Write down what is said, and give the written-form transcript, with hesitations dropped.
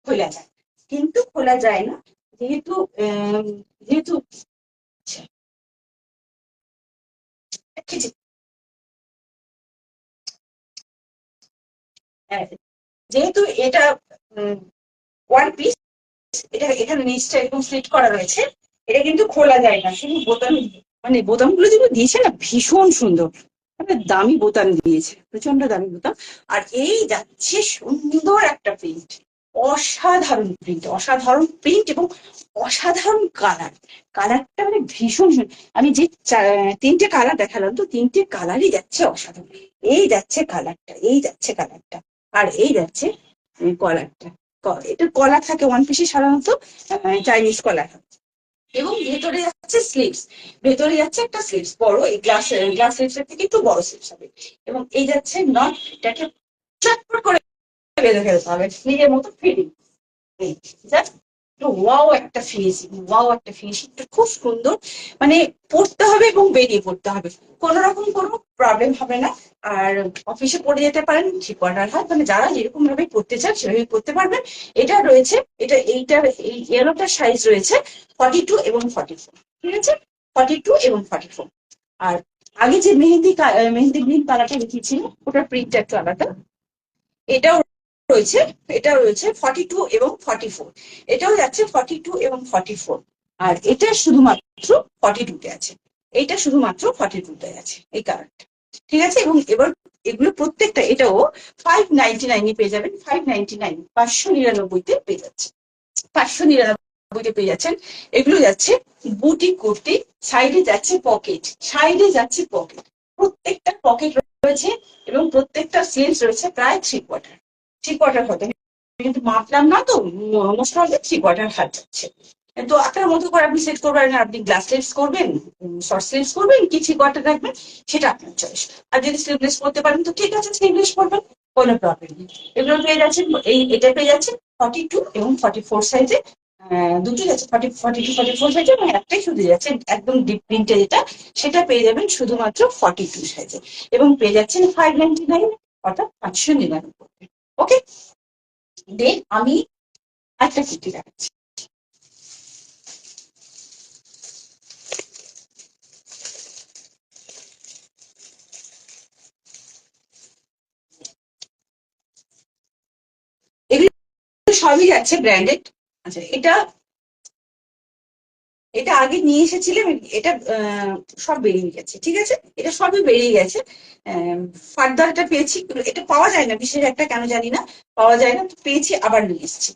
খোলা যায়, কিন্তু খোলা যায় না যেহেতু যেহেতু যেহেতু এটা ওয়ান পিস, এটা এখানে নিচটা এরকম স্লিট করা রয়েছে, এটা কিন্তু খোলা যায় না, শুধু বোতাম, মানে বোতামগুলো যেগুলো দিয়েছে না ভীষণ সুন্দর, মানে দামি বোতাম দিয়েছে, প্রচন্ড দামি বোতাম। আর এই যাচ্ছে সুন্দর একটা প্রিন্ট, অসাধারণ প্রিন্ট, অসাধারণ প্রিন্ট এবং অসাধারণ কালার, কালারটা মানে ভীষণ সুন্দর। আমি যে তিনটে কালার দেখালাম, তো তিনটে কালারই যাচ্ছে অসাধারণ। এই যাচ্ছে কালারটা, এই যাচ্ছে কালারটা, আর এই যাচ্ছে কলারটা। এটা কলার থাকে ওয়ান পিসে সাধারণত, চাইনিজ কলার। এবং ভেতরে যাচ্ছে স্লিভস, ভেতরে যাচ্ছে একটা স্লিভস বড়, এই গ্লাস স্লিভস এর থেকে একটু বড় স্লিভস হবে। এবং এই যাচ্ছে নট, এটাকে চটপট করে বেঁধে ফেলতে হবে নিজের মতো ফিটিং। ওয়াও একটা ফিনিশিং, ওয়াও একটা ফিনিশিং, খুব সুন্দর। মানে পড়তে হবে এবং বেরিয়ে পড়তে হবে, কোন রকম কোনো প্রবলেম হবে না। আর অফিসে পড়ে যেতে পারেন, থ্রি কোয়ার্টার হাত, মানে যারা যেরকম ভাবে পড়তে চান সেভাবে পড়তে পারবেন। এটা রয়েছে, এটা এইটার এই ইয়েলোটার সাইজ রয়েছে 42 এবং 44, ঠিক আছে, 42 এবং 44। আর আগে যে মেহেন্দি গ্রিন কালারটা দেখিয়েছিলাম, ওটার প্রিন্টটা একটু আলাদা। এটাও রয়েছে, এটা রয়েছে 42 এবং 44, এটাও যাচ্ছে 42 এবং 44। আর এটা শুধুমাত্র 42 তে আছে, এইটা শুধুমাত্র 42 তে আছে এই কালারটা, ঠিক আছে। এবং এবার এগুলো প্রত্যেকটা, এটাও 599 পেয়ে যাবেন, 599, 599 পেয়ে যাচ্ছে, 599 পেয়ে যাচ্ছেন। এগুলো যাচ্ছে বুটি কুর্তি, সাইডে যাচ্ছে পকেট, সাইডে যাচ্ছে পকেট, প্রত্যেকটা পকেট রয়েছে এবং প্রত্যেকটা স্লিভস রয়েছে প্রায় থ্রি কোয়ার্টার, থ্রি কোয়ার্টার হতে, কিন্তু মাপলাম না তো, মোস্ট অফ থ্রি কোয়ার্টার হাত যাচ্ছে। তো আপনার মতো করে আপনি সেট করবেন, আপনি গ্লাস স্লিভস করবেন, শর্ট স্লিভস করবেন, কি থ্রি কোয়ার্টার রাখবেন, সেটা আপনার চয়েস। আর যদি স্লিভলেস করতে পারেন তো ঠিক আছে, স্লিভলেস করবেন, কোনো প্রবলেম নেই। এগুলো পেয়ে যাচ্ছেন, এটা পেয়ে যাচ্ছেন 42 এবং 44 সাইজে, দুটো যাচ্ছে 42 44 সাইজে, এবং একটাই শুধু যাচ্ছে একদম ডিপ প্রিন্টে যেটা, সেটা পেয়ে যাবেন শুধুমাত্র 42 সাইজে, এবং পেয়ে যাচ্ছেন 599, অর্থাৎ 599। ওকে, দেন আমি একটা কুর্তি দেখাচ্ছি। এগুলো সবই যাচ্ছে ব্র্যান্ডেড। আচ্ছা, এটা এটা আগে নিয়ে এসেছিলাম, এটা সব বেরিয়ে গেছে, ঠিক আছে, এটা সবই বেরিয়ে গেছে। ফার্দার এটা পেয়েছি, এটা পাওয়া যায় না, বিশেষ একটা কেন জানি না পাওয়া যায় না, তো পেয়েছি, আবার নিয়ে এসেছি।